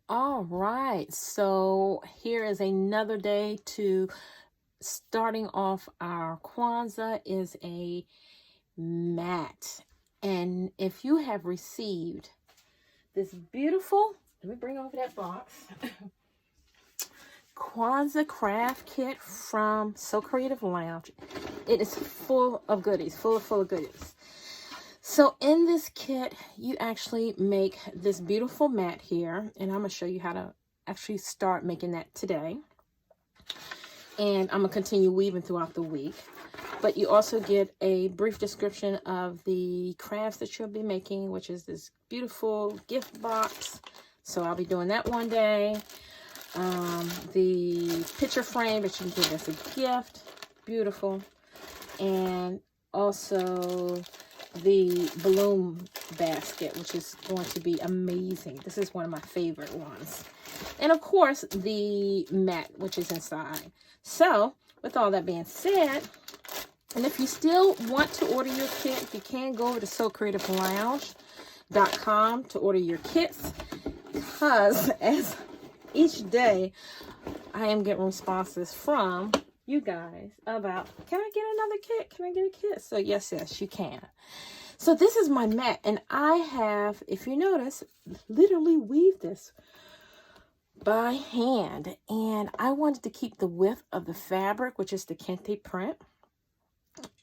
All right, so here is another day to starting off our Kwanzaa is a mat. And if you have received this beautiful, let me bring over that box, Kwanzaa craft kit from So Creative Lounge, it is full of goodies, full of goodies. So in this kit, you actually make this beautiful mat here, and I'm going to show you how to actually start making that today. And I'm going to continue weaving throughout the week. But you also get a brief description of the crafts that you'll be making, which is this beautiful gift box. So I'll be doing that one day. The picture frame that you can give as a gift. Beautiful. And also the balloon basket, which is going to be amazing. This is one of my favorite ones. And of course, the mat, which is inside. So, with all that being said, and if you still want to order your kit, you can go over to SoCreativeLounge.com to order your kits, because as each day I am getting responses from you guys about, can I get another kit? Can I get a kit? So yes, you can. So this is my mat, and I have, if you notice, literally weaved this by hand. And I wanted to keep the width of the fabric, which is the kente print.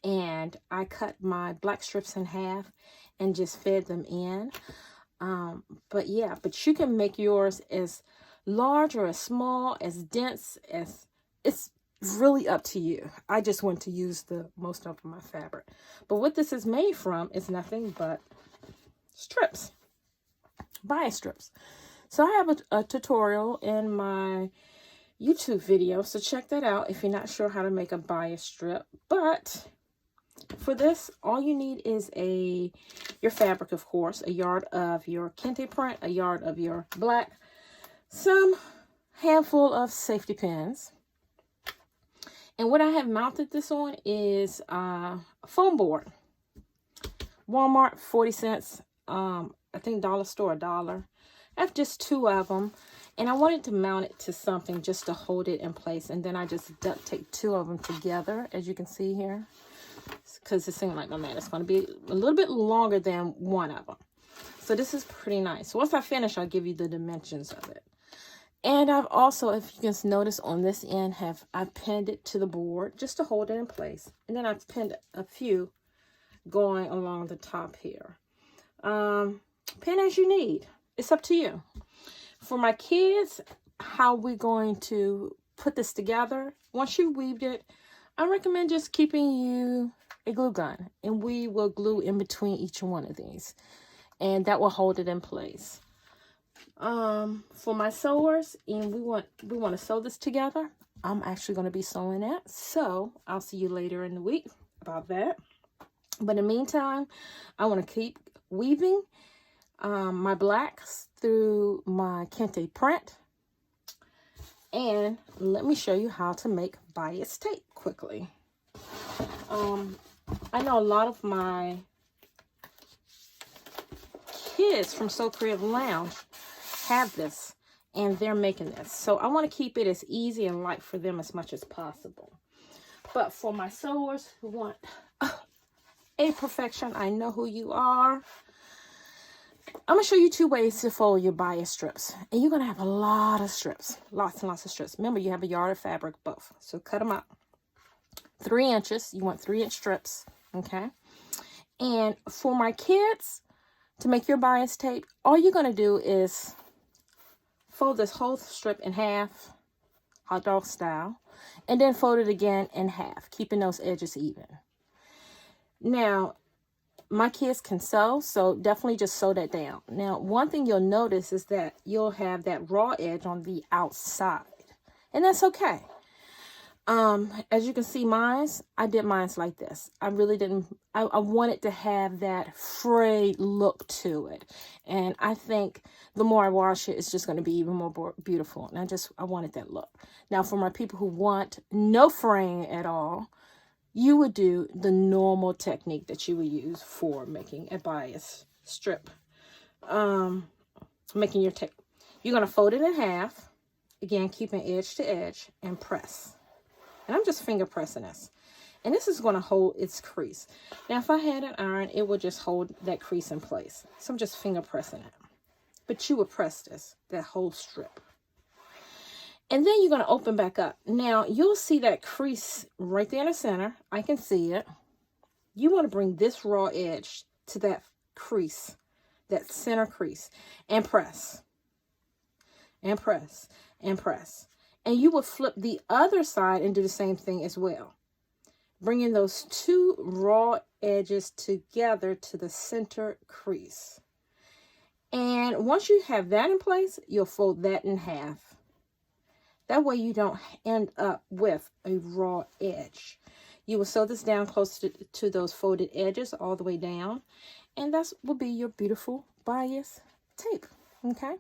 And I cut my black strips in half and just fed them in. But you can make yours as large or as small, as dense, as it's really up to you. I just want to use the most of my fabric. But what this is made from is nothing but strips, bias strips. So I have a tutorial in my YouTube video, so check that out if you're not sure how to make a bias strip. But for this, all you need is your fabric, of course, a yard of your kente print, a yard of your black, some handful of safety pins. And what I have mounted this on is a foam board. Walmart, 40 cents. I think dollar store, $1. I have just 2 of them. And I wanted to mount it to something just to hold it in place. And then I just duct tape 2 of them together, as you can see here. Because it seemed like my mat is going to be a little bit longer than one of them. So this is pretty nice. So once I finish, I'll give you the dimensions of it. And I've also, if you can notice on this end, I pinned it to the board just to hold it in place. And then I've pinned a few going along the top here. Pin as you need. It's up to you. For my kids, how we're going to put this together, once you weaved it, I recommend just keeping you a glue gun. And we will glue in between each one of these. And that will hold it in place. For my sewers, and we want to sew this together. I'm actually going to be sewing it, so I'll see you later in the week about that. But in the meantime, I want to keep weaving my blacks through my kente print, and let me show you how to make bias tape quickly. I know a lot of my kids from So Creative Lounge have this, and they're making this, so I want to keep it as easy and light for them as much as possible. But for my sewers who want a perfection, I know who you are, I'm going to show you 2 ways to fold your bias strips. And you're going to have a lot of strips, lots and lots of strips. Remember, you have a yard of fabric both, so cut them out 3 inches. You want 3-inch strips, okay? And for my kids, to make your bias tape, all you're going to do is fold this whole strip in half, hot dog style, and then fold it again in half, keeping those edges even. Now, my kids can sew, so definitely just sew that down. Now, one thing you'll notice is that you'll have that raw edge on the outside, and that's okay. As you can see, I did mine's like this. I really didn't, I wanted to have that frayed look to it. And I think the more I wash it, it's just going to be even more beautiful. And I wanted that look. Now, for my people who want no fraying at all, you would do the normal technique that you would use for making a bias strip. Making your tape. You're going to fold it in half. Again, keeping edge to edge and press. And I'm just finger pressing this. And this is going to hold its crease. Now, if I had an iron, it would just hold that crease in place. So I'm just finger pressing it. But you would press this, that whole strip. And then you're going to open back up. Now, you'll see that crease right there in the center. I can see it. You want to bring this raw edge to that crease, that center crease, and press. And press. And press. And you will flip the other side and do the same thing as well. Bringing those two raw edges together to the center crease. And once you have that in place, you'll fold that in half. That way you don't end up with a raw edge. You will sew this down close to those folded edges all the way down. And that will be your beautiful bias tape. Okay?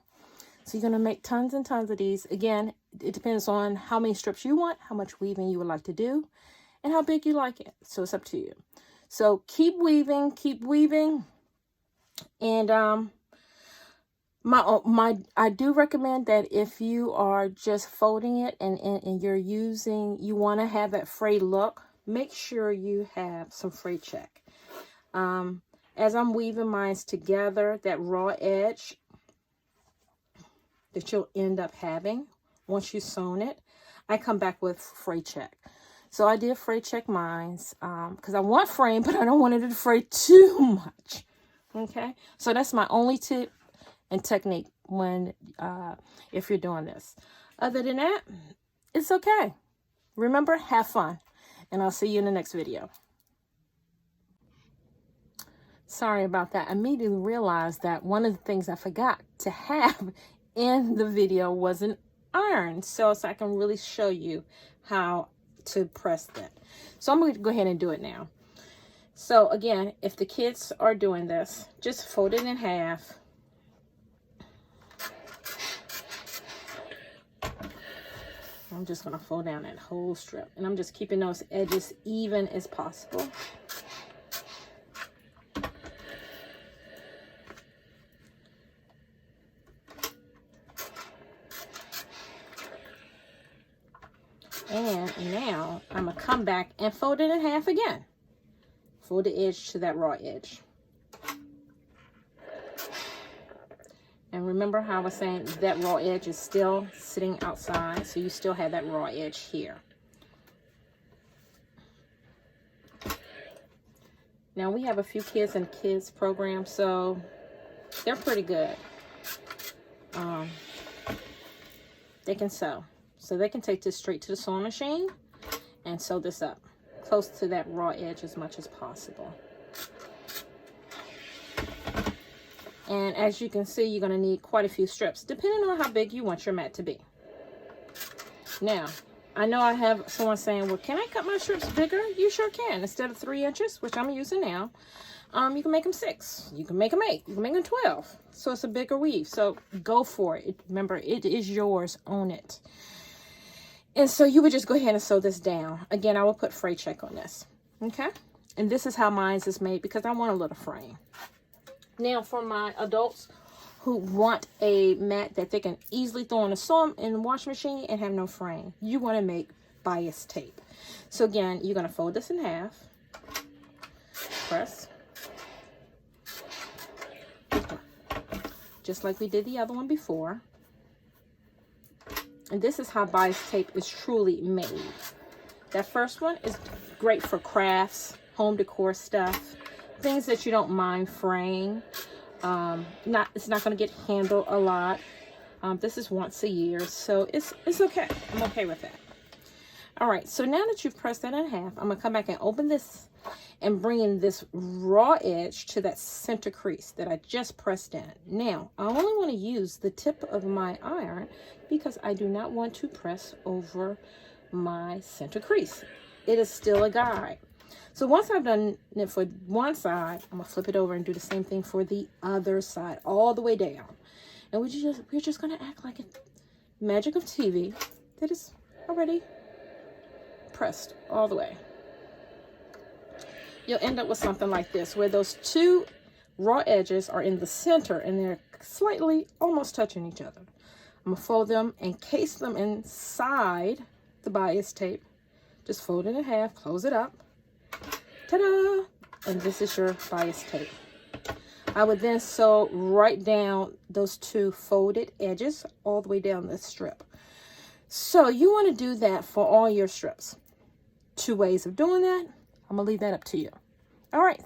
So you're going to make tons and tons of these. Again, it depends on how many strips you want, how much weaving you would like to do, and how big you like it. So it's up to you. So keep weaving, keep weaving. And I do recommend that if you are just folding it and you're you want to have that frayed look, make sure you have some fray check. As I'm weaving mine together, that raw edge that you'll end up having once you've sewn it, I come back with fray check. So I did fray check mines because I want fraying, but I don't want it to fray too much. Okay, so that's my only tip and technique when if you're doing this. Other than that, it's okay. Remember, have fun, and I'll see you in the next video. Sorry about that. I immediately realized that one of the things I forgot to have in the video was an iron, so I can really show you how to press that. So I'm going to go ahead and do it now. So again, if the kids are doing this, just fold it in half. I'm just going to fold down that whole strip, and I'm just keeping those edges even as possible. And now I'm going to come back and fold it in half again. Fold the edge to that raw edge. And remember how I was saying that raw edge is still sitting outside, so you still have that raw edge here. Now we have a few kids in kids program, so they're pretty good. They can sew. So they can take this straight to the sewing machine and sew this up close to that raw edge as much as possible. And as you can see, you're going to need quite a few strips, depending on how big you want your mat to be. Now, I know I have someone saying, well, can I cut my strips bigger? You sure can. Instead of 3 inches, which I'm using now, you can make them 6. You can make them 8. You can make them 12. So it's a bigger weave. So go for it. Remember, it is yours. Own it. And so you would just go ahead and sew this down. Again, I will put fray check on this. Okay? And this is how mine is made because I want a little fraying. Now, for my adults who want a mat that they can easily throw in the washing machine and have no fraying, you want to make bias tape. So again, you're going to fold this in half. Press. Just like we did the other one before. And this is how bias tape is truly made. That first one is great for crafts, home decor stuff, things that you don't mind fraying. It's not going to get handled a lot. This is once a year, so it's okay. I'm okay with that. All right, so now that you've pressed that in half, I'm going to come back and open this and bring in this raw edge to that center crease that I just pressed in. Now, I only want to use the tip of my iron because I do not want to press over my center crease. It is still a guide. So once I've done it for one side, I'm going to flip it over and do the same thing for the other side, all the way down. And we're just going to act like a magic of TV that is already pressed all the way. You'll end up with something like this, where those two raw edges are in the center and they're slightly almost touching each other. I'm going to fold them and case them inside the bias tape. Just fold it in half, close it up. Ta-da! And this is your bias tape. I would then sew right down those two folded edges all the way down this strip. So you want to do that for all your strips. 2 ways of doing that. I'm going to leave that up to you. All right.